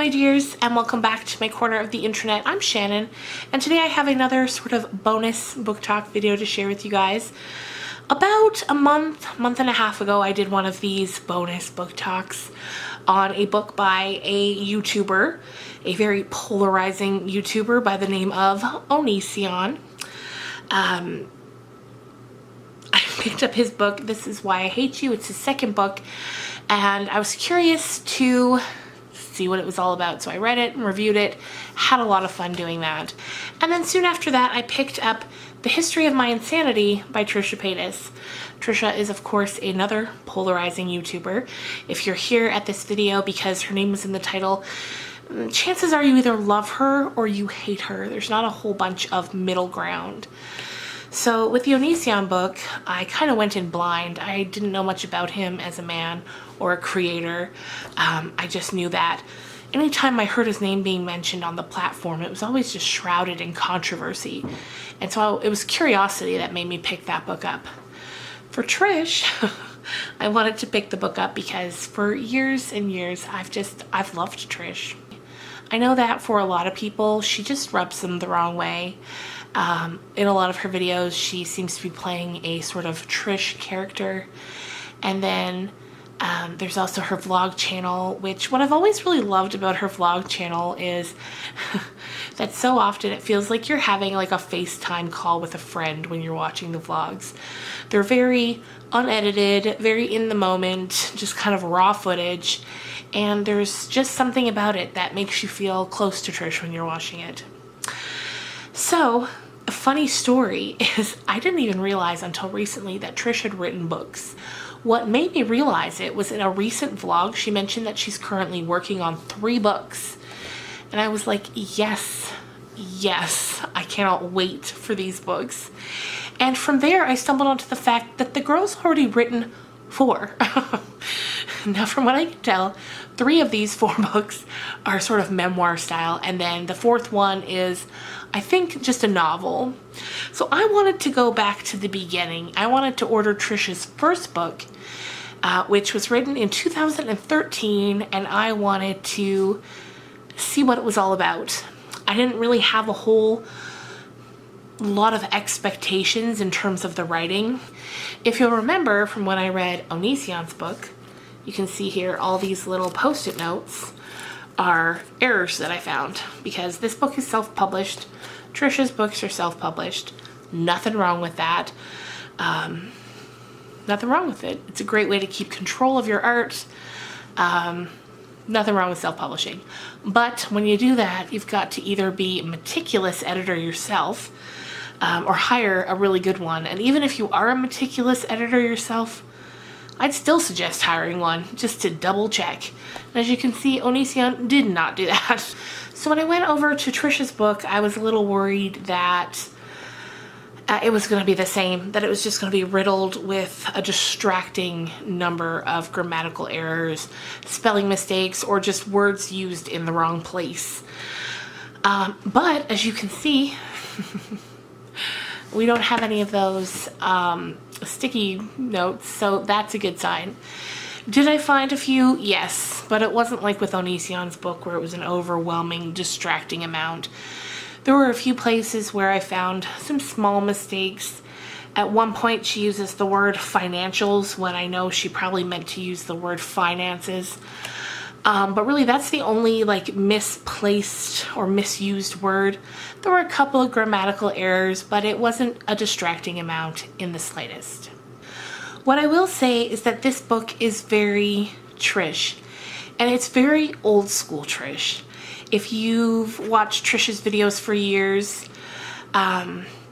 my dears, and welcome back to my corner of the internet. I'm Shannon, and today I have another sort of bonus book talk video to share with you guys. About a month and a half ago, I did one of these bonus book talks on a book by a YouTuber, a very polarizing YouTuber by the name of Onision. I picked up his book, This Is Why I Hate You. It's his second book, and I was curious to see what it was all about. So I read it and reviewed it, had a lot of fun doing that. And then soon after that, I picked up The History of My Insanity by Trisha Paytas. Trisha is, of course, another polarizing YouTuber. If you're here at this video because her name was in the title, chances are you either love her or you hate her. There's not a whole bunch of middle ground. So with the Onision book, I kind of went in blind. I didn't know much about him as a man or a creator. I just knew that anytime I heard his name being mentioned on the platform, it was always just shrouded in controversy. And so it was curiosity that made me pick that book up. For Trish, I wanted to pick the book up because for years and years, I've loved Trish. I know that for a lot of people, she just rubs them the wrong way. In a lot of her videos, she seems to be playing a sort of Trish character. And then there's also her vlog channel, which what I've always really loved about her vlog channel is that so often it feels like you're having like a FaceTime call with a friend when you're watching the vlogs. They're very unedited, very in the moment, just kind of raw footage. And there's just something about it that makes you feel close to Trish when you're watching it. So, a funny story is I didn't even realize until recently that Trish had written books. What made me realize it was in a recent vlog, she mentioned that she's currently working on 3 books. And I was like, yes, I cannot wait for these books. And from there, I stumbled onto the fact that the girl's already written 4. Now, from what I can tell, 3 of these 4 books are sort of memoir style, and then the 4th one is, I think, just a novel. So I wanted to go back to the beginning. I wanted to order Trisha's first book, which was written in 2013, and I wanted to see what it was all about. I didn't really have a whole lot of expectations in terms of the writing. If you'll remember from when I read Onision's book, you can see here all these little post-it notes are errors that I found because this book is self-published. Trisha's books are self-published. Nothing wrong with that. Nothing wrong with it. It's a great way to keep control of your art. Nothing wrong with self-publishing. But when you do that, you've got to either be a meticulous editor yourself or hire a really good one. And even if you are a meticulous editor yourself, I'd still suggest hiring one just to double check. And as you can see, Onision did not do that. So when I went over to Trisha's book, I was a little worried that it was going to be the same, that it was just going to be riddled with a distracting number of grammatical errors, spelling mistakes, or just words used in the wrong place. But as you can see, we don't have any of those sticky notes, so that's a good sign. Did I find a few? Yes, but it wasn't like with Onision's book where it was an overwhelming, distracting amount. There were a few places where I found some small mistakes. At one point she uses the word financials when I know she probably meant to use the word finances. But really that's the only like misplaced or misused word. There were a couple of grammatical errors, but it wasn't a distracting amount in the slightest. What I will say is that this book is very Trish, and it's very old school Trish. If you've watched Trish's videos for years,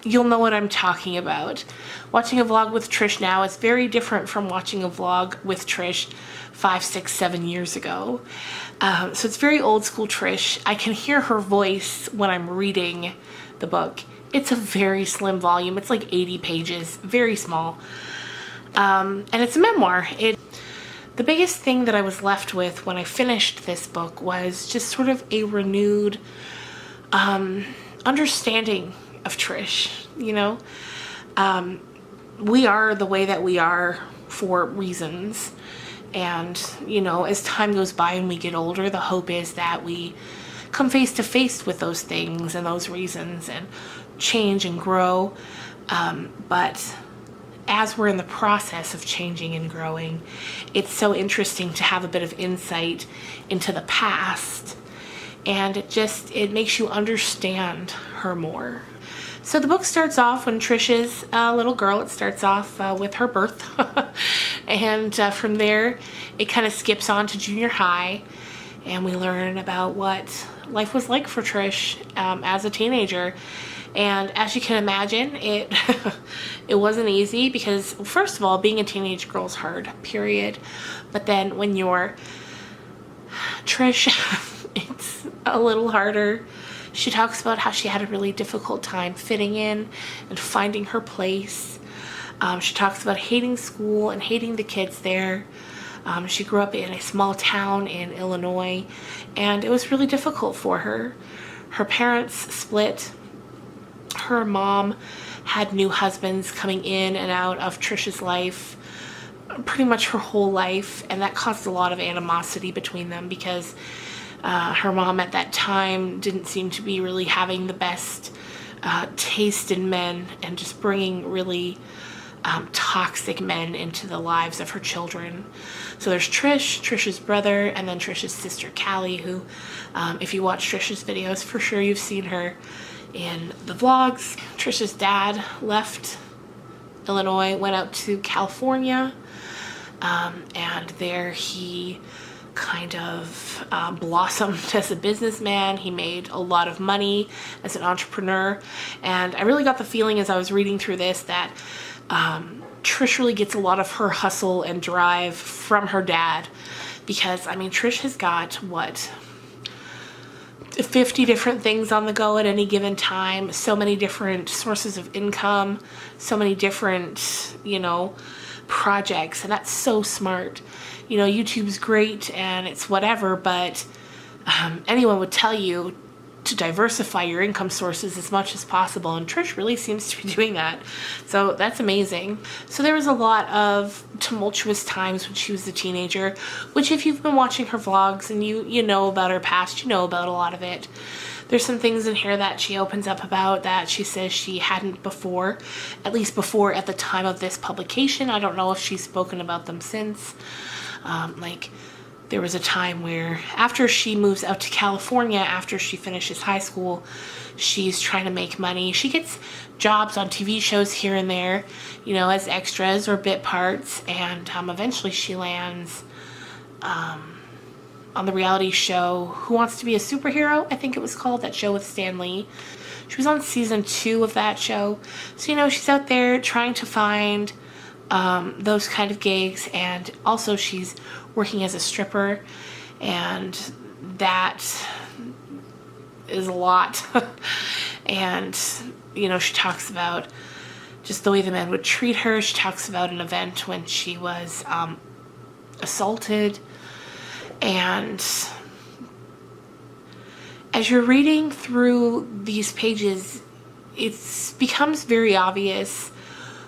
you'll know what I'm talking about. Watching a vlog with Trish now is very different from watching a vlog with Trish 5, 6, 7 years ago. So it's very old school Trish. I can hear her voice when I'm reading the book. It's a very slim volume. It's like 80 pages, very small. And it's a memoir. The biggest thing that I was left with when I finished this book was just sort of a renewed understanding of Trish, you know? We are the way that we are for reasons. And, you know, as time goes by and we get older, the hope is that we come face to face with those things and those reasons and change and grow. But as we're in the process of changing and growing, it's so interesting to have a bit of insight into the past, and it makes you understand her more. So the book starts off when Trisha's a little girl. It starts off with her birth. And from there, it kind of skips on to junior high. And we learn about what life was like for Trish as a teenager. And as you can imagine, it wasn't easy because, first of all, being a teenage girl is hard, period. But then when you're Trish, it's a little harder. She talks about how she had a really difficult time fitting in and finding her place. She talks about hating school and hating the kids there. She grew up in a small town in Illinois, and it was really difficult for her. Her parents split. Her mom had new husbands coming in and out of Trisha's life pretty much her whole life, and that caused a lot of animosity between them because her mom at that time didn't seem to be really having the best taste in men and just bringing really toxic men into the lives of her children. So there's Trish's brother, and then Trish's sister Callie, who if you watch Trish's videos, for sure you've seen her in the vlogs. Trish's dad left Illinois, went out to California, and there he kind of blossomed as a businessman. He made a lot of money as an entrepreneur, and I really got the feeling as I was reading through this that Trish really gets a lot of her hustle and drive from her dad, because I mean Trish has got 50 different things on the go at any given time, so many different sources of income, so many different, you know, projects, and that's so smart. You know, YouTube's great and it's whatever, but anyone would tell you to diversify your income sources as much as possible, and Trish really seems to be doing that. So that's amazing. So there was a lot of tumultuous times when she was a teenager, which if you've been watching her vlogs and you know about her past, you know about a lot of it. There's some things in here that she opens up about that she says she hadn't before, at least before at the time of this publication. I don't know if she's spoken about them since. Like, there was a time where after she moves out to California, after she finishes high school, she's trying to make money. She gets jobs on TV shows here and there, you know, as extras or bit parts, and eventually she lands on the reality show Who Wants to Be a Superhero, I think it was called, that show with Stan Lee. She was on season 2 of that show. So, you know, she's out there trying to find those kind of gigs, and also she's working as a stripper, and that is a lot. And, you know, she talks about just the way the men would treat her. She talks about an event when she was assaulted. And as you're reading through these pages, it becomes very obvious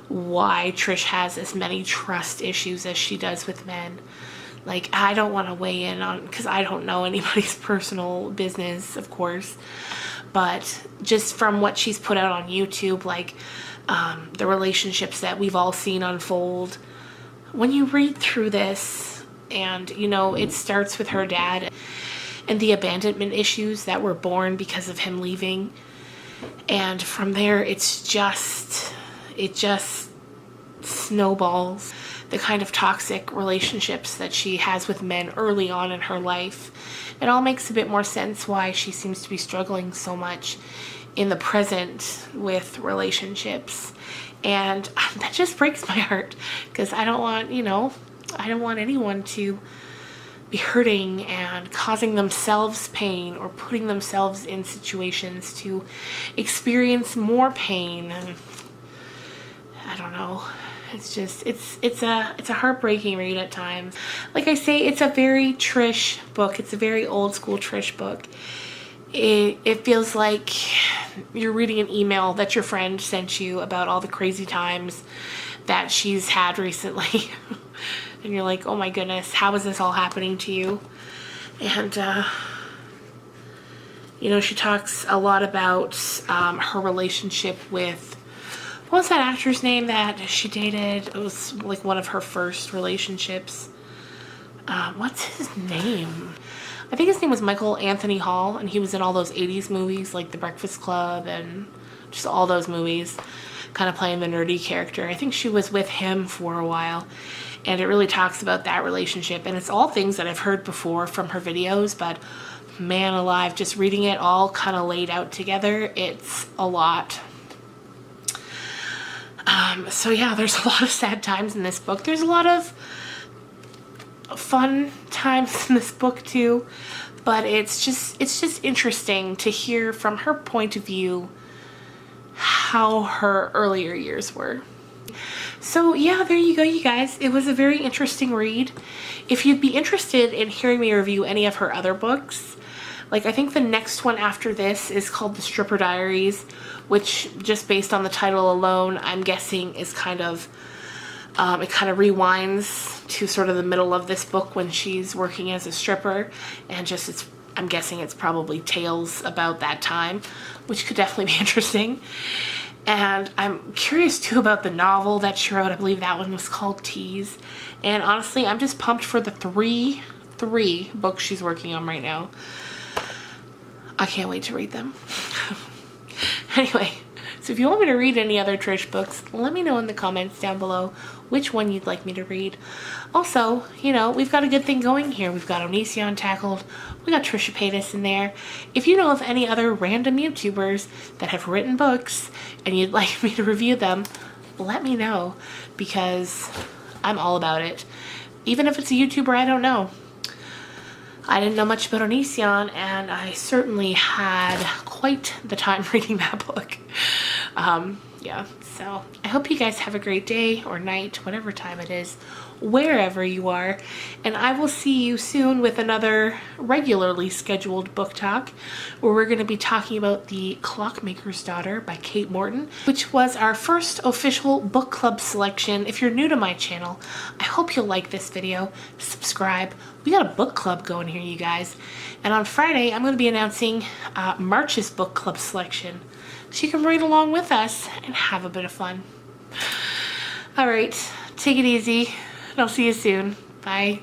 why Trish has as many trust issues as she does with men. Like, I don't want to weigh in on, because I don't know anybody's personal business, of course, but just from what she's put out on YouTube, like the relationships that we've all seen unfold, when you read through this, and, you know, it starts with her dad and the abandonment issues that were born because of him leaving, and from there it just snowballs. The kind of toxic relationships that she has with men early on in her life. It all makes a bit more sense why she seems to be struggling so much in the present with relationships. And that just breaks my heart, because I don't want, you know, I don't want anyone to be hurting and causing themselves pain or putting themselves in situations to experience more pain. And I don't know. It's just, it's a heartbreaking read at times. Like I say, it's a very Trish book. It's a very old school Trish book. It feels like you're reading an email that your friend sent you about all the crazy times that she's had recently. and you're like, oh my goodness, how is this all happening to you? And you know, she talks a lot about her relationship with, what was that actor's name that she dated? It was like one of her first relationships. What's his name? I think his name was Michael Anthony Hall, and he was in all those 80s movies like The Breakfast Club and just all those movies, kind of playing the nerdy character. I think she was with him for a while, and it really talks about that relationship. And it's all things that I've heard before from her videos, but man alive, just reading it all kind of laid out together, it's a lot. So yeah, there's a lot of sad times in this book. There's a lot of fun times in this book too, but it's just interesting to hear from her point of view how her earlier years were. So yeah, there you go, you guys. It was a very interesting read. If you'd be interested in hearing me review any of her other books, like I think the next one after this is called The Stripper Diaries, which just based on the title alone, I'm guessing is kind of, it kind of rewinds to sort of the middle of this book when she's working as a stripper, and just I'm guessing it's probably tales about that time, which could definitely be interesting. And I'm curious too about the novel that she wrote. I believe that one was called Tease. And honestly, I'm just pumped for the three books she's working on right now. I can't wait to read them. Anyway, so if you want me to read any other Trish books, let me know in the comments down below which one you'd like me to read. Also, you know, we've got a good thing going here. We've got Onision tackled. We got Trisha Paytas in there. If you know of any other random YouTubers that have written books and you'd like me to review them, let me know, because I'm all about it. Even if it's a YouTuber I don't know. I didn't know much about Onision, and I certainly had quite the time reading that book. Yeah, so I hope you guys have a great day or night, whatever time it is, wherever you are, and I will see you soon with another regularly scheduled book talk, where we're going to be talking about The Clockmaker's Daughter by Kate Morton, which was our first official book club selection. If you're new to my channel, I hope you'll like this video, subscribe. We got a book club going here, you guys, and on Friday I'm going to be announcing March's book club selection, so you can read along with us and have a bit of fun. All right, take it easy, and I'll see you soon. Bye.